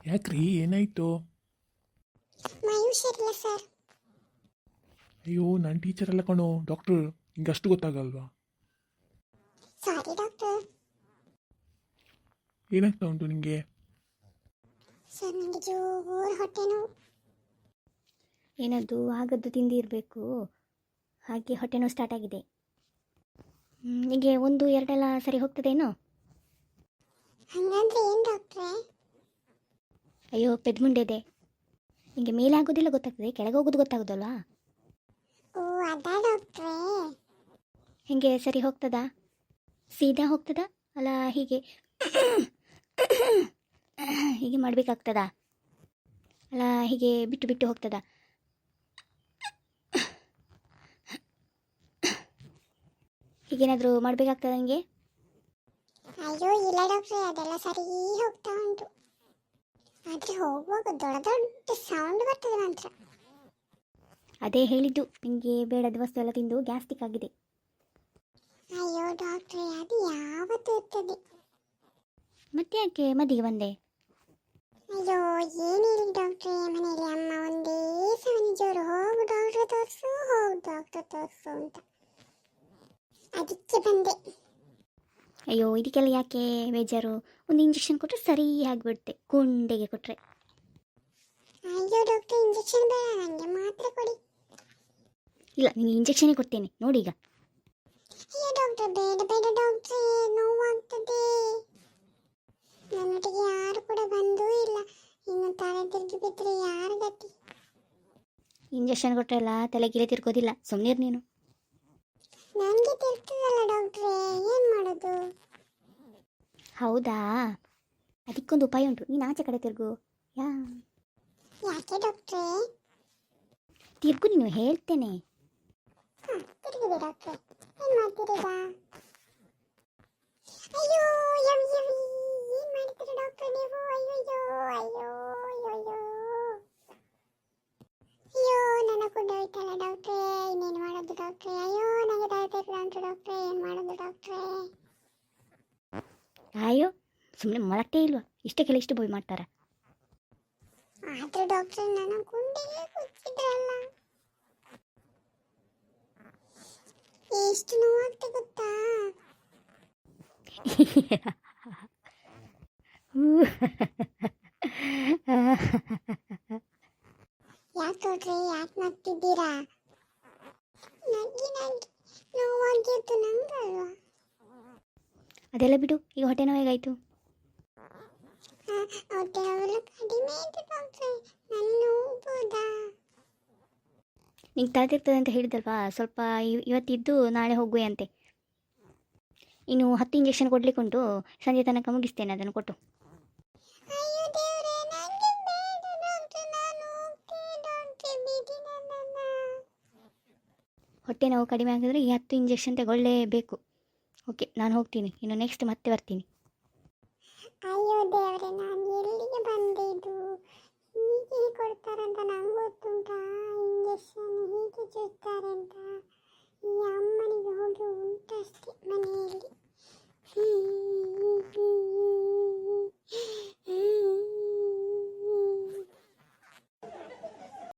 ಯಾಕ್ರಿ ಏನಾಯ್ತು? ಮೈ ಹುಷಾರಿಲ್ಲ ಸರ್. ಅಯ್ಯೋ ನಾನು ಟೀಚರ್ ಅಲ್ಲ ಕಣೋ, ಡಾಕ್ಟ್ರು. ಹಿಂಗೆ ಅಷ್ಟು ಗೊತ್ತಾಗಲ್ವಾ? ಸಾರಿ ಡಾಕ್ಟರ್. ಏನಾಗ್ತಾ ಉಂಟು ನಿಮಗೆ? ಸರ್ ನನಗೆ ಜೋರು ಹೊಟ್ಟೆ ನೋವು. ಏನದು ಆಗದ್ದು ತಿಂದಿರಬೇಕು, ಹಾಗೆ ಹೊಟ್ಟೆ ನೋವು ಸ್ಟಾರ್ಟ್ ಆಗಿದೆ. ನಿಮಗೆ 1-2 ಸರಿ ಹೋಗ್ತದೇನೋ? ಹಂಗಂದ್ರೆ ಏನು ಡಾಕ್ಟ್ರೇ? ಅಯ್ಯೋ ಪೆದ್ಮುಂಡೆದೆ. ನಿಮಗೆ ಮೇಲೆ ಆಗೋದಿಲ್ಲ ಗೊತ್ತಾಗ್ತದೆ, ಕೆಳಗೆ ಹೋಗೋದು ಗೊತ್ತಾಗೋದಲ್ವಾ? ಓ ಅದಾ ಡಾಕ್ಟ್ರೇ? ಹೇಗೆ ಸರಿ ಹೋಗ್ತದಾ? ಸೀದಾ ಹೋಗ್ತದಾ ಅಲ್ಲ ಹೀಗೆ ಹೀಗೆ ಮಾಡಬೇಕಾಗ್ತದಾ ಅಲ್ಲ ಹೀಗೆ ಬಿಟ್ಟು ಬಿಟ್ಟು ಹೋಗ್ತದಾ? ಹೀಗೇನಾದರೂ ಮಾಡಬೇಕಾಗ್ತದ ನನಗೆ? ಅಯ್ಯೋ ಇಲ್ಲ ಡಾಕ್ಟ್ರೇ, ಅದೆಲ್ಲ ಸರಿ ಹೋಗ್ತಾ ಉಂಟು. ಆದರೆ ಹೋಗುವಾಗ ದೊಡ್ಡ ದೊಡ್ಡ ಸೌಂಡ್ ಬರ್ತದೆ ಮಾತ್ರ. ಅದೇ ಹೇಳಿದ್ದು, ನಿಮಗೆ ಬೇಡದ ವಸ್ತು ಎಲ್ಲ ತಿಂದು ಗ್ಯಾಸ್ಟ್ರಿಕ್ ಆಗಿದೆ. ಅಯ್ಯೋ ಡಾಕ್ಟ್ರೇ, ಅದು ಯಾವತ್ತೂ ಇರ್ತದೆ. ಮತ್ತೆ ಯಾಕೆ ಮದಿಗೆ ಬಂದೆ? ಅಯ್ಯೋ ಏನಿಲ್ಲ ಡಾಕ್ಟ್ರೇ, ಮನೆಯಲ್ಲಿ ಅಮ್ಮ ಒಂದೇ ಸವನಿ ಜೋರು, ಹೋಗು ಡಾಕ್ಟ್ರ್ ತೋರಿಸು, ಹೋಗು ಡಾಕ್ಟ್ರ್ ತೋರಿಸು ಅಂತ. ಅದಕ್ಕೆ ಬಂದೆ. ಅಯ್ಯೋ ಇದಕ್ಕೆಲ್ಲ ಯಾಕೆ ಬೇಜಾರು? ಒಂದು ಇಂಜೆಕ್ಷನ್ ಕೊಟ್ಟರೆ ಸರಿ ಆಗಿಬಿಡುತ್ತೆ, ಗುಂಡೆಗೆ ಕೊಟ್ಟರೆ. ಅಯ್ಯೋ ಡಾಕ್ಟ್ರ್, ಇಂಜೆಕ್ಷನ್ ಬೇಡ, ನನಗೆ ಮಾತ್ರೆ ಕೊಡಿ. ಇಲ್ಲ, ನಿಮಗೆ ಇಂಜೆಕ್ಷನೇ ಕೊಡ್ತೇನೆ ನೋಡಿ ಈಗ. ಅಯ್ಯೋ ಡಾಕ್ಟರ್, ಬೇಡ ಬೇಡ ಡಾಕ್ಟ್ರೇ, ನೋವಾಗ್ತದೆ. ನನ್ನೊಟ್ಟಿಗೆ ಯಾರು ಕೂಡ ಬಂದೂ ಇಲ್ಲ. ಇನ್ನು ತಲೆ ತಿರುಗಿ ಬಿದ್ದರೆ ಯಾರು ಗತಿ? ಇಂಜೆಕ್ಷನ್ ಕೊಟ್ಟರೆಲ್ಲ ತಲೆಗಿಲೆ ತಿರ್ಗೋದಿಲ್ಲ, ಸುಮ್ಮನಿರು ನೀನು. ನನಗೆ ತಿರ್ತದಲ್ಲ ಡಾಕ್ಟ್ರೇ, ಏನು ಮಾಡೋದು? ಹೌದಾ, ಅದಕ್ಕೊಂದು ಉಪಾಯ ಉಂಟು, ನೀನು ಆಚೆ ಕಡೆ ತಿರುಗು. ಯಾಕೆ ಡಾಕ್ಟ್ರೇ? ತಿರುಗು ನೀನು, ಹೇಳ್ತೇನೆ. ತಿರುಗಿದೆ ಡಾಕ್ಟ್ರೇ, ಏನು ಮಾಡ್ತೀರೀಗ? ಅಯ್ಯೋ ಯವಿ ಯವಿ, ಏನು ಮಾಡ್ತೀರಿ ಡಾಕ್ಟ್ರೇ ನೀವು? ಅಯ್ಯೋ ಅಯ್ಯೋ ಅಯ್ಯೋ ಅಯ್ಯೋ ಅಯ್ಯೋ, ನನ್ನ ಕೊಂಡೋಯ್ತಲ್ಲ ಡಾಕ್ಟ್ರೇ, ಇನ್ನೇನು ಮಾಡೋದು ಡಾಕ್ಟ್ರೇ? ಅಯ್ಯೋ ನನಗೆ ತಲೆ ತಿರುಗ್ತಾ ಉಂಟು ಡಾಕ್ಟ್ರೇ, ಏನು ಮಾಡೋದು ಡಾಕ್ಟ್ರೇ? ಅಯ್ಯೋ ಸುಮ್ಮನೆ ಮಲಗ್ತೇ ಇಲ್ವಾ? ಇಷ್ಟಕ್ಕೆಲ್ಲ ಇಷ್ಟು ಬೋಯ್ ಮಾಡ್ತಾರ? ಆದರೂ ಡಾಕ್ಟ್ರೇ, ನನ್ನ ಗುಂಡಿಗೆ ಕುಚ್ಚಿದ್ರಲ್ಲ, ಎಷ್ಟು ನೋವಾಗ್ತದೆ ಗೊತ್ತಾ? ಯಾಕೆ ಡಾಕ್ಟ್ರೇ, ಯಾಕೆ ನಗ್ತಿದ್ದೀರಾ? ನಗ್ಗಿ ನಗ್ಗಿ ನೋವಾಗಿತ್ತು ನಂಗಲ್ವಾ? ಅದೆಲ್ಲ ಬಿಡು, ಈಗ ಹೊಟ್ಟೆ ನೋವು ಹೇಗಾಯಿತು? ಹೊಟ್ಟೆ ನೋವೆಲ್ಲ ಕಡಿಮೆ ಆಯ್ತು ಡಾಕ್ಟ್ರೇ, ನಾನು ನೋಡ್ಬೋದಾ? ನಿಂಗೆ ತಲೆ ತಿರ್ತದೆ ಅಂತ ಹೇಳಿದಲ್ವಾ, ಸ್ವಲ್ಪ ಇವತ್ತಿದ್ದು ನಾಳೆ ಹೋಗುವೆ ಅಂತೆ. ಇನ್ನು 10 ಇಂಜೆಕ್ಷನ್ ಕೊಡ್ಲಿಕ್ಕೆ ಉಂಟು, ಸಂಜೆ ತನಕ ಮುಗಿಸ್ತೇನೆ ಅದನ್ನು ಕೊಟ್ಟು. ಅಯ್ಯೋ ದೇವ್ರೇ, ನನಗೆ ಬೇಡ ಡಾಕ್ಟ್ರೇ, ನಾನು ಹೋಗ್ತೇನೆ ಡಾಕ್ಟ್ರೇ, ಬಿಡಿ ನನ್ನನ್ನು. ಹೊಟ್ಟೆ ನೋವು ಕಡಿಮೆ ಆಗಿದ್ರೆ ಈ 10 ಇಂಜೆಕ್ಷನ್ ತಗೊಳ್ಳೇಬೇಕು. ಓಕೆ, ನಾನು ಹೋಗ್ತೀನಿ, ಇನ್ನು ನೆಕ್ಸ್ಟ್ ಮತ್ತೆ ಬರ್ತೀನಿ. ಅಯ್ಯೋ ದೇವ್ರೆ, ನಾನು ಎಲ್ಲಿಗೆ ಬಂದಿದ್ದು? ಹೀಗೆ ಕೊಡ್ತಾರಂತ ನಂಗೆ ಗೊತ್ತುಂಟಾ? ಇಂಜೆಕ್ಷನ್ ಹೀಗೆ ಚುಚ್ತಾರೆ ಅಂತ.